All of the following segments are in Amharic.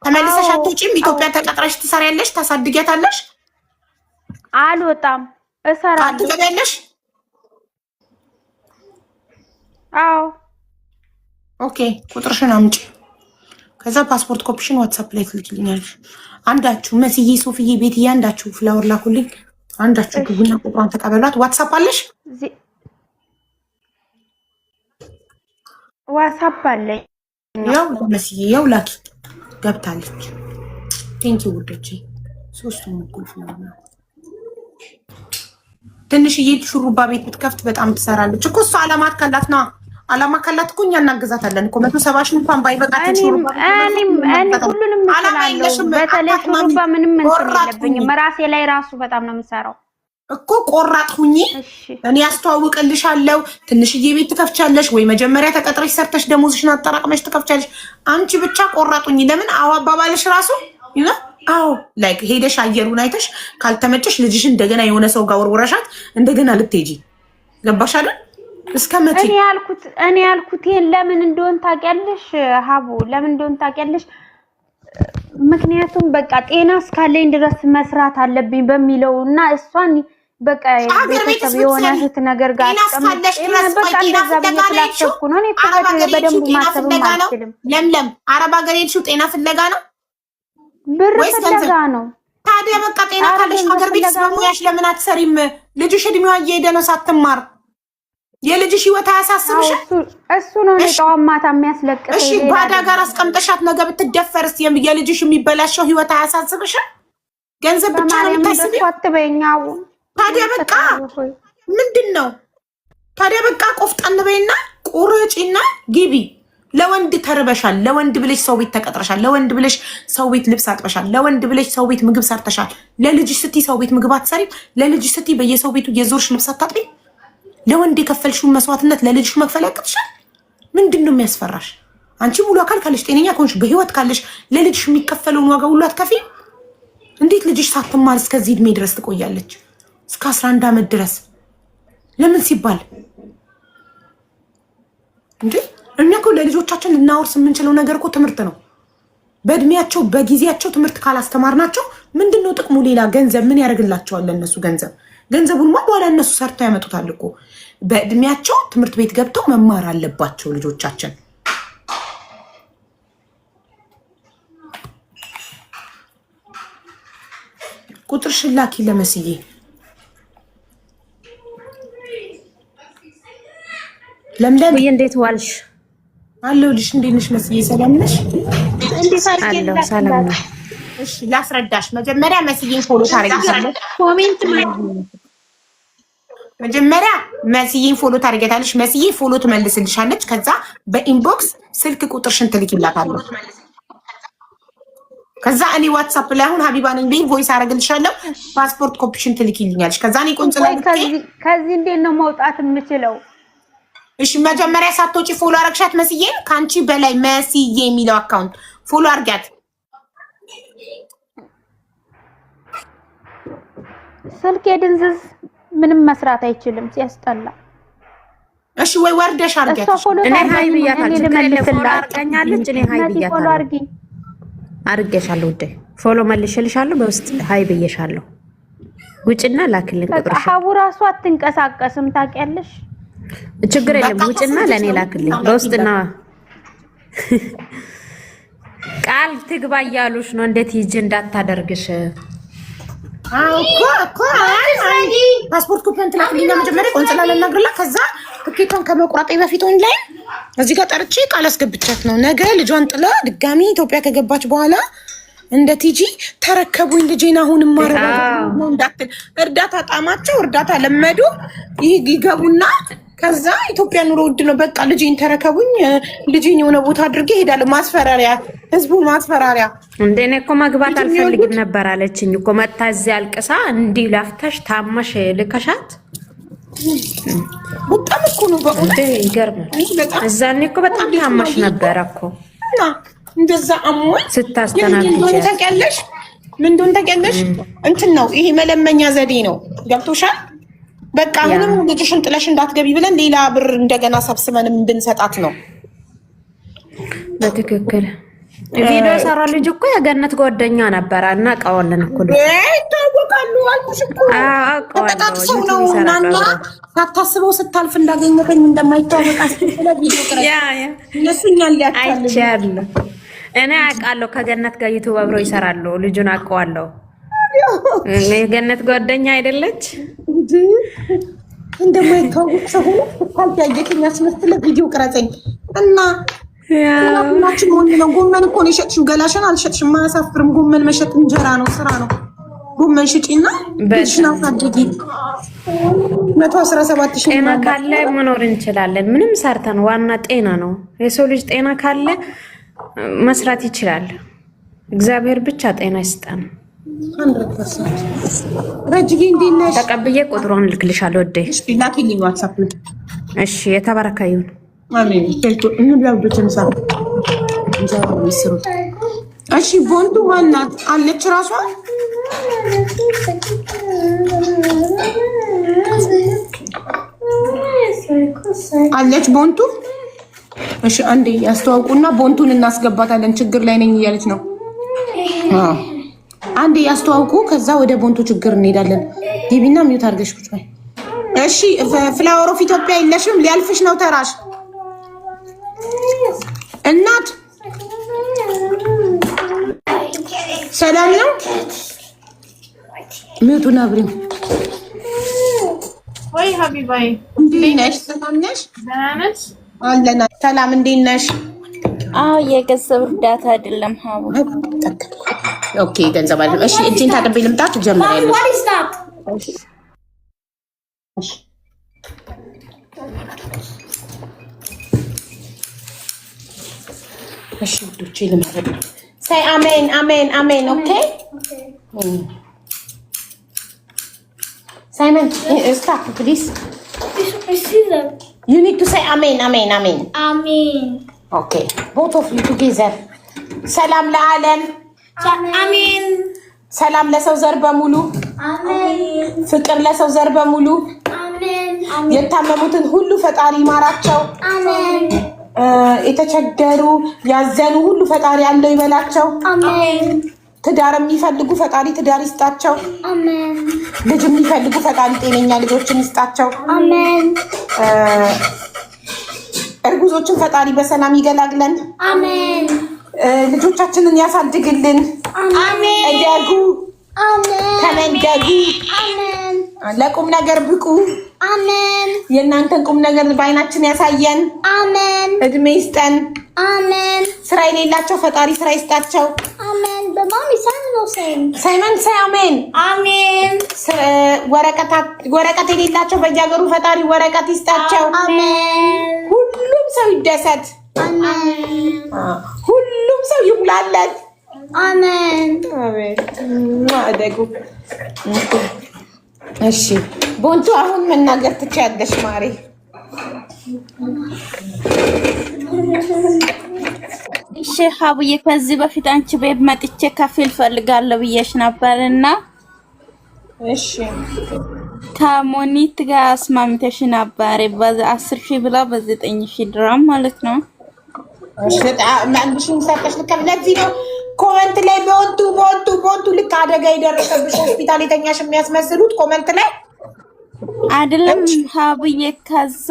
ተመልሰሽ አትወጪም? ኢትዮጵያ ተቀጥረሽ ትሰሪያለሽ? ታሳድጊያታለሽ? አልወጣም፣ እሰራለሁ። ትገቢያለሽ? አዎ። ኦኬ፣ ቁጥርሽን አምጪ። ከዛ ፓስፖርት ኮፒሽን ዋትስአፕ ላይ ትልኪልኛለሽ። አንዳችሁ መስዬ፣ ሶፍዬ፣ ቤትዬ አንዳችሁ ፍላወር ላኩልኝ። አንዳችሁ ግቡና ቁጥሯን ተቀበሏት። ዋትስአፕ አለሽ? ዋትስአፕ አለኝ። ያው መስዬ ያው ላኪ ገብታለች። ቴንኪ ውዶቼ። ሶስቱም እኩል ፍላወር ነው። ትንሽዬ ሹሩባ ቤት ብትከፍት በጣም ትሰራለች እኮ እሷ። አላማት ካላት ነው። አላማ ካላት እኮ እኛ እናግዛታለን እኮ 170 እንኳን ባይበቃት ሹሩባ እኔ ሁሉንም እችላለሁ። በተለይ ሹሩባ ምንም እንትን የለብኝም። ራሴ ላይ ራሱ በጣም ነው የምሰራው እኮ። ቆራጥ ሁኚ፣ እኔ አስተዋውቅልሻለሁ። ትንሽዬ ቤት ትከፍቻለሽ ወይ መጀመሪያ ተቀጥረሽ ሰርተሽ ደሞዝሽን አጠራቅመሽ ትከፍቻለሽ። አንቺ ብቻ ቆራጥ ሁኚ። ለምን አዎ አባባልሽ ራሱ አዎ ላይክ ሄደሽ አየሩን አይተሽ ካልተመቸሽ ልጅሽ እንደገና የሆነ ሰው ጋር ወርወረሻት እንደገና ልትሄጂ ገባሽ አይደል? እስከ መቼ እኔ ያልኩት ይሄን ለምን እንደሆነ ታውቂያለሽ ሀቡ? ለምን እንደሆነ ታውቂያለሽ? ምክንያቱም በቃ ጤና እስካለኝ ድረስ መስራት አለብኝ በሚለው እና እሷን በቃ ቤተሰብ የሆነ እህት ነገር ጋር አስቀምጠሽ በቃ እንደዛ ብዬ ስላሰብኩ ነው። እኔ በደንብ ማሰብም አልችልም። ለምለም አረብ ሀገር ሄድሽው ጤና ፍለጋ ነው? ብር ፍለጋ ነው። ታዲያ በቃ ጤና ካለሽ ሀገር ቤት በሙያሽ ለምን አትሰሪም? ልጅሽ እድሜዋ እየሄደ ነው ሳትማር። የልጅሽ ህይወት አያሳስብሽም? እሱ ነው ጠዋት ማታ የሚያስለቅሰው። እሺ ባዳ ጋር አስቀምጠሻት ነገ ብትደፈርስ የልጅሽ የሚበላሸው ህይወት አያሳስብሽም? ገንዘብ ብቻ ነው የምታስቢው? ታዲያ በቃ ምንድን ነው ታዲያ በቃ ቆፍጣን በይና ቁረጪና ግቢ። ለወንድ ተርበሻል። ለወንድ ብለሽ ሰው ቤት ተቀጥረሻል። ለወንድ ብለሽ ሰው ቤት ልብስ አጥበሻል። ለወንድ ብለሽ ሰው ቤት ምግብ ሰርተሻል። ለልጅሽ ስቲ ሰው ቤት ምግብ አትሰሪም? ለልጅሽ ስቲ በየሰው ቤቱ የዞርሽ ልብስ አታጥቢም? ለወንድ የከፈልሽውን መስዋዕትነት ለልጅሽ መክፈል ያቅትሻል? ምንድን ነው የሚያስፈራሽ? አንቺ ሙሉ አካል ካለሽ ጤነኛ ከሆንሽ በህይወት ካለሽ ለልጅሽ የሚከፈለውን ዋጋ ሁሉ አትከፊም? እንዴት ልጅሽ ሳትማር እስከዚህ እድሜ ድረስ ትቆያለች? እስከ 11 ዓመት ድረስ ለምን ሲባል እንዴ? እኛ እኮ ለልጆቻችን ልናወርስ የምንችለው ነገር እኮ ትምህርት ነው። በእድሜያቸው በጊዜያቸው ትምህርት ካላስተማርናቸው ምንድነው ጥቅሙ? ሌላ ገንዘብ ምን ያደርግላቸዋል? ለእነሱ ገንዘቡንማ በኋላ እነሱ ሰርተው ያመጡታል እኮ። በእድሜያቸው ትምህርት ቤት ገብተው መማር አለባቸው ልጆቻችን። ቁጥር ሽላኪ ለመስዬ ለምለም እንዴት ዋልሽ? አለሁልሽ። እንዴት ነሽ መስዬ? ሰላም ነሽ? አለሁ ሰላም ነው። እሺ ላስረዳሽ። መጀመሪያ መስዬን ፎሎ ታረጊያለሽ። ኮሜንት መጀመሪያ መስዬን ፎሎ ታረጊያታለሽ። መስዬ ፎሎ ትመልስልሻለች። ከዛ በኢንቦክስ ስልክ ቁጥርሽን ትልኪላታለሽ። ከዛ እኔ ዋትስአፕ ላይ አሁን ሀቢባ ነኝ በይ ቮይስ አረግልሻለሁ። ፓስፖርት ኮፒሽን ትልኪልኛለሽ። ከዛ እኔ ቆንጽላ ከዚህ እንዴት ነው መውጣት የምችለው? እሺ መጀመሪያ ሳትወጪ ፎሎ አረግሻት መስዬን። ካንቺ በላይ መስዬ የሚለው አካውንት ፎሎ አርጋት። ስልክ የድንዝዝ ምንም መስራት አይችልም ሲያስጠላ። እሺ ወይ ወርደሽ አርጋት። እኔ ሃይ ብያታለሁ። ፎሎ አርጋኛለች። እኔ ሃይ ብያታለሁ። አርገሻለሁ ውዴ። ፎሎ መልሽልሻለሁ። በውስጥ ሃይ ብዬሻለሁ። ውጭና ላክልኝ ቁጥርሽ። ሀቡ ራሱ አትንቀሳቀስም ታውቂያለሽ። ችግር የለም። ውጭና ለኔ ላክልኝ በውስጥና ቃል ትግባ እያሉሽ ነው። እንዴት ይጅ እንዳታደርግሽ ፓስፖርት ኮፒን ትላክልኝና መጀመሪያ ቆንጽላ ለናግርላ። ከዛ ትኬቷን ከመቁረጤ በፊት ላይ እዚህ ጋር ጠርቼ ቃል አስገብቻት ነው ነገ ልጇን ጥላ ድጋሚ ኢትዮጵያ ከገባች በኋላ እንደ ቲጂ ተረከቡኝ ልጄን አሁን ማረጋ ነው እንዳትል። እርዳታ ጣማቸው እርዳታ ለመዱ ይገቡና ከዛ ኢትዮጵያ ኑሮ ውድ ነው በቃ ልጄን ተረከቡኝ፣ ልጄን የሆነ ቦታ አድርጌ ሄዳለሁ። ማስፈራሪያ፣ ህዝቡን ማስፈራሪያ። እንደኔ እኮ መግባት አልፈልግም ነበር አለችኝ እኮ መታ እዚህ አልቅሳ እንዲህ ላፍተሽ ታመሽ ልከሻት። በጣም እኮ ነው በእውነት ይገርማል። እዛኔ እኮ በጣም ታመሽ ነበር እኮ እና እንደዛ አሞኝ ስታስተናግጂ ታውቂያለሽ። ምን እንደሆነ ታውቂያለሽ? እንትን ነው ይሄ መለመኛ ዘዴ ነው። ገብቶሻል? በቃ አሁንም ልጅሽን ጥለሽ እንዳትገቢ ብለን ሌላ ብር እንደገና ሰብስበንም እንድንሰጣት ነው። በትክክል ቪዲዮ ሰራ ልጅ እኮ የገነት ጓደኛ ነበረ እና ቃወለን እኮ ይታወቃሉ። አልኩሽ እኮ ተጠቃቅሰው ነው እናና ሳታስበው ስታልፍ እንዳገኘከኝ እንደማይታወቅ አስከለ ቪዲዮ ቀረ እነሱኛል አይቻለሁ። እኔ አውቃለሁ ከገነት ጋር ዩቲዩብ አብሮ ይሰራሉ። ልጁን አውቀዋለሁ። የገነት ጓደኛ አይደለች እንደማይታወቅ ሰው ካልት ያየከኝ አስመስለ ቪዲዮ ቀረጸኝ እና ሁላችን ሞኝ ነው። ጎመን እኮ ነው የሸጥሽው። ገላሽን አልሸጥሽም። ማያሳፍርም። ጎመን መሸጥ እንጀራ ነው፣ ስራ ነው። ጎመን ሽጪና ልጅሽን አሳድጊ። 117 ሺህ ጤና ካለ መኖር እንችላለን። ምንም ሰርተን ዋና ጤና ነው። የሰው ልጅ ጤና ካለ መስራት ይችላል። እግዚአብሔር ብቻ ጤና ይስጠን። 100% ረጅጌ እንዴት ነሽ? ተቀብዬ ቁጥሩን ልክልሻለሁ። ወዴ እሺ ላኪልኝ ዋትስአፕ ላይ። እሺ የተባረከ ይሁን። አሜን። እሺ ቦንቱ ማናት አለች ራሷ አለች ቦንቱ። እሺ አንዴ ያስተዋውቁና ቦንቱን እናስገባታለን። ችግር ላይ ነኝ እያለች ነው። አንዴ ያስተዋውቁ፣ ከዛ ወደ ቦንቱ ችግር እንሄዳለን። ዲቢና ሚዩት አድርገሽ ቁጭ በይ። እሺ ፍላወር ኦፍ ኢትዮጵያ የለሽም? ሊያልፍሽ ነው ተራሽ እናት። ሰላም ነው? ሚዩቱን አብሪም። ወይ ሀቢባይ እንዴት ነሽ? ሰላም ነሽ? ደህና ነሽ? አለና ሰላም። እንዴት ነሽ? አዎ የገንዘብ እርዳታ አይደለም ሀቡ። ኦኬ ገንዘብ አይደለም። እሺ እጄን ታጥቤ ልምጣ። ትጀምሪያለሽ። እሺ ውዶቼ ልመረጥ። ሳይ አሜን አሜን አሜን። ኦኬ ሳይመን ስታፕ ፕሊዝ። You need to say amen amen amen አሜን። okay both of you together። ሰላም ለዓለም አሜን። ሰላም ለሰው ዘር በሙሉ አሜን። ፍቅር ለሰው ዘር በሙሉ አሜን። የታመሙትን ሁሉ ፈጣሪ ይማራቸው። አሜን። የተቸገሩ ያዘኑ ሁሉ ፈጣሪ ያለው ይበላቸው። አሜን። ትዳር የሚፈልጉ ፈጣሪ ትዳር ይስጣቸው። አሜን። ልጅ የሚፈልጉ ፈጣሪ ጤነኛ ልጆችን ይስጣቸው። አሜን። እርጉዞችን ፈጣሪ በሰላም ይገላግለን። አሜን። ልጆቻችንን ያሳድግልን። አሜን። እደጉ፣ አሜን። ተመንደጉ፣ አሜን። ለቁም ነገር ብቁ። አሜን። የእናንተን ቁም ነገር በዓይናችን ያሳየን። አሜን። እድሜ ይስጠን። አሜን። ስራ የሌላቸው ፈጣሪ ስራ ይስጣቸው። አሜን። በማሚ ሳይመን ሳይመን ሳይ አሜን አሜን። ወረቀት የሌላቸው በየሀገሩ ፈጣሪ ወረቀት ይስጣቸው። አሜን። ሁሉም ሰው ይደሰት። አሜን። ሁሉም ሰው ይሙላለት። አሜን። አደጉ። እሺ ቦንቱ አሁን መናገር ትችያለሽ ማሪ። እሺ ሀቡዬ ከዚህ በፊት አንቺ ቤት መጥቼ ከፊል ፈልጋለሁ ብዬሽ ነበርና እሺ ከሞኒት ጋር አስማምተሽ ነበር በ10,000 ብላ በ9,000 ድራም ማለት ነው። እሺ ማንሽን ሰጠሽ ለዚህ ነው ኮመንት ላይ ቦንቱ ልክ አደጋ የደረሰብሽ ሆስፒታል የተኛሽ የሚያስመስሉት ኮመንት ላይ አይደለም ሀቡዬ። ከዛ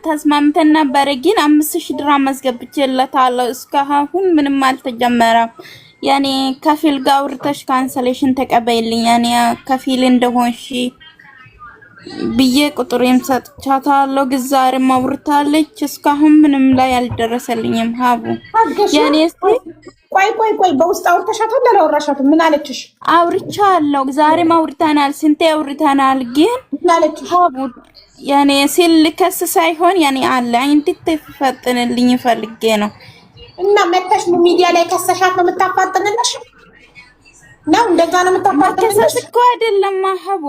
ተስማምተን ነበር፣ ግን 5,000 ድራም አስገብቼለታለሁ። እስካሁን ምንም አልተጀመረም። ያኔ ከፊል ጋር አውርተሽ ካንሰሌሽን ተቀበይልኝ ያኔ ከፊል እንደሆንሽ ብዬ ቁጥሬም ሰጥቻታለሁ። ግዛሬም አውርታለች። እስካሁን ምንም ላይ አልደረሰልኝም ሀቡ። ያኔ ቆይ በውስጥ አውርተሻታል? አላወራሻትም? ምን አለችሽ? አውርቻለሁ። ዛሬም አውርተናል፣ ስንቴ አውርተናል። ግን ምን አለችሽ? ሀቡ ያኔ ሲል ከስ ሳይሆን ያኔ አለ እንድትፈጥንልኝ ፈልጌ ነው። እና መተሽ ሚዲያ ላይ ከሰሻት ነው የምታፋጥንልሽ? ነው እንደዛ ነው የምታፋጥንልሽ? ከሰስ እኮ አይደለም ሀቡ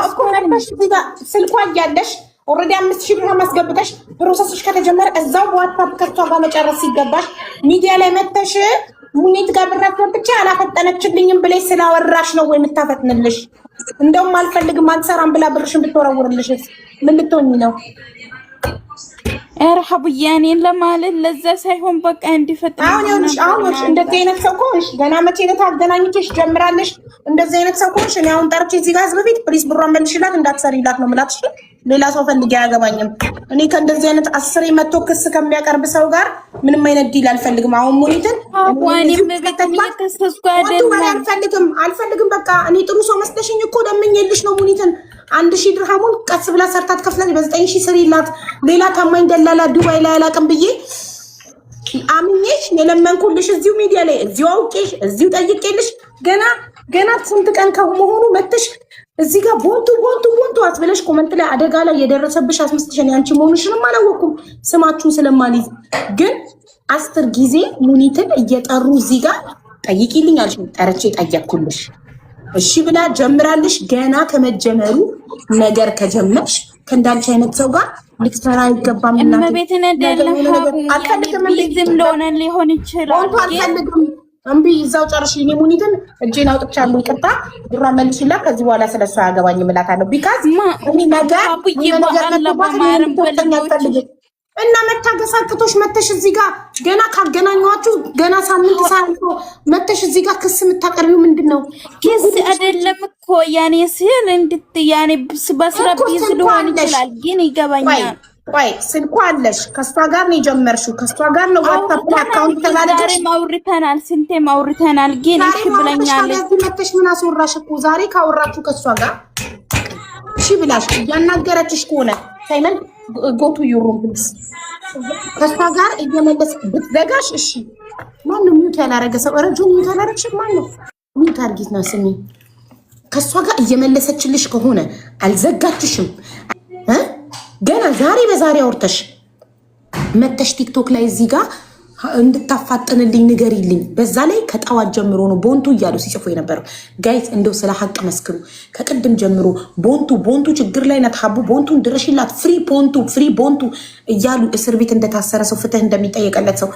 እኮ መተሽ ስልኳ እያለሽ ኦልሬዲ 5,000 ብር ማስገብተሽ ፕሮሰስሽ ከተጀመረ እዛው በዋትስአፕ ከቷ ጋር መጨረስ ሲገባሽ ሚዲያ ላይ መተሽ ሙኒት ጋር ብር አስገብቼ አላፈጠነችልኝም ብለሽ ስላወራሽ ነው ወይ የምታፈጥንልሽ? እንደውም አልፈልግም አልሰራም ብላ ብርሽን ብትወረውርልሽ ምን ልትሆኚ ነው? ሀቡዬ እኔን ለማለት ለዛ ሳይሆን በቃ እንዲፈጥን አሁን እንደዚህ አይነት ሰው ከሆንሽ ገና መቼ ዕለት አገናኝቶሽ ጀምራለሽ። እንደዚህ አይነት ሰው ከሆንሽ እኔ አሁን ጠርቼ እዚህ ጋር ህዝብ ቤት ፕሊስ ብሯን መልሽላት እንዳትሰሪላት ነው የምላት። ሌላ ሰው ፈልጌ አያገባኝም። እኔ ከእንደዚህ አይነት 10 መቶ ክስ ከሚያቀርብ ሰው ጋር ምንም አይነት ዲል አልፈልግም። አሁን ሙኒትን አልፈልግም። በቃ እኔ ጥሩ ሰው መስለሽኝ እኮ ለምኜልሽ ነው ሙኒትን 1000 ድርሃሙን ቀስ ብላ ሰርታት ከፍላት በ9000 ስሪላት ሌላ ታማኝ ደላላ ዱባይ ላይ አላቅም ብዬ አምኜሽ የለመንኩልሽ እዚሁ ሚዲያ ላይ እዚሁ አውቄሽ እዚሁ ጠይቄልሽ ገና ስንት ቀን ከመሆኑ መጥተሽ እዚህ ጋር ቦንቱ አትበለሽ ኮመንት ላይ አደጋ ላይ የደረሰብሽ አስመስልሽን ያንቺ መሆንሽንም አላወኩም ስማችሁን ስለማልይዝ ግን 10 ጊዜ ሙኒትን እየጠሩ እዚህ ጋር ጠይቂልኝ አልሽ። ጠርቼ ጠየቅኩልሽ እሺ ብላ ጀምራልሽ። ገና ከመጀመሩ ነገር ከጀመርሽ ከእንዳንቺ አይነት ሰው ጋር ልትሰራ አይገባም። እና ቤትን አይደለም አልፈልግም ለሆነ ሊሆን ይችላል። አልፈልግም እምቢ እዛው ጨርሽ። እኔ ሙኒትን እጄን አውጥቻለሁ። ይቅርታ ብራ መልሽላ። ከዚህ በኋላ ስለሷ ያገባኝ እምላታለሁ። ቢካዝ እኔ ነገር እና መታገስ አቅቶሽ መተሽ እዚህ ጋር ገና ካገናኟችሁ ገና ሳምንት ሳልፎ መተሽ እዚህ ጋር ክስ የምታቀርቢው ምንድን ነው? ክስ አይደለም እኮ ያኔ ሲል ያኔ በስራ ቢዝ ሊሆን ይችላል። ግን ይገባኛል። ቆይ ስልኩ አለሽ፣ ከሷ ጋር ነው የጀመርሽው፣ ከሷ ጋር ነው ዋትስአፕ አካውንት ተላለሽ። ማውርተናል፣ ስንቴ ማውርተናል። ግን እሺ ብለኛለች። ስለዚህ መተሽ ምን አስወራሽ እኮ ዛሬ ካወራችሁ ከሷ ጋር እሺ ብላሽ ያናገረችሽ ከሆነ ሳይመን ጎቱ ዩሩም ብልስ ከሷ ጋር እየመለስ ብትዘጋሽ እሺ። ማነው ሚውት ያላረገ ሰው? ረጁ ሚውት ያላረግሽ ማነው? ሚውት አርጊት ነው ስሚ። ከሷ ጋር እየመለሰችልሽ ከሆነ አልዘጋችሽም። ገና ዛሬ በዛሬ አውርተሽ መተሽ ቲክቶክ ላይ እዚህ ጋር እንድታፋጥንልኝ ንገሪልኝ። በዛ ላይ ከጠዋት ጀምሮ ነው ቦንቱ እያሉ ሲጽፉ የነበረው። ጋይት እንደው ስለ ሀቅ መስክሩ። ከቅድም ጀምሮ ቦንቱ ችግር ላይ ናት፣ ሀቡ ቦንቱን ድረሽላት፣ ፍሪ ቦንቱ እያሉ እስር ቤት እንደታሰረ ሰው ፍትህ እንደሚጠየቀለት ሰው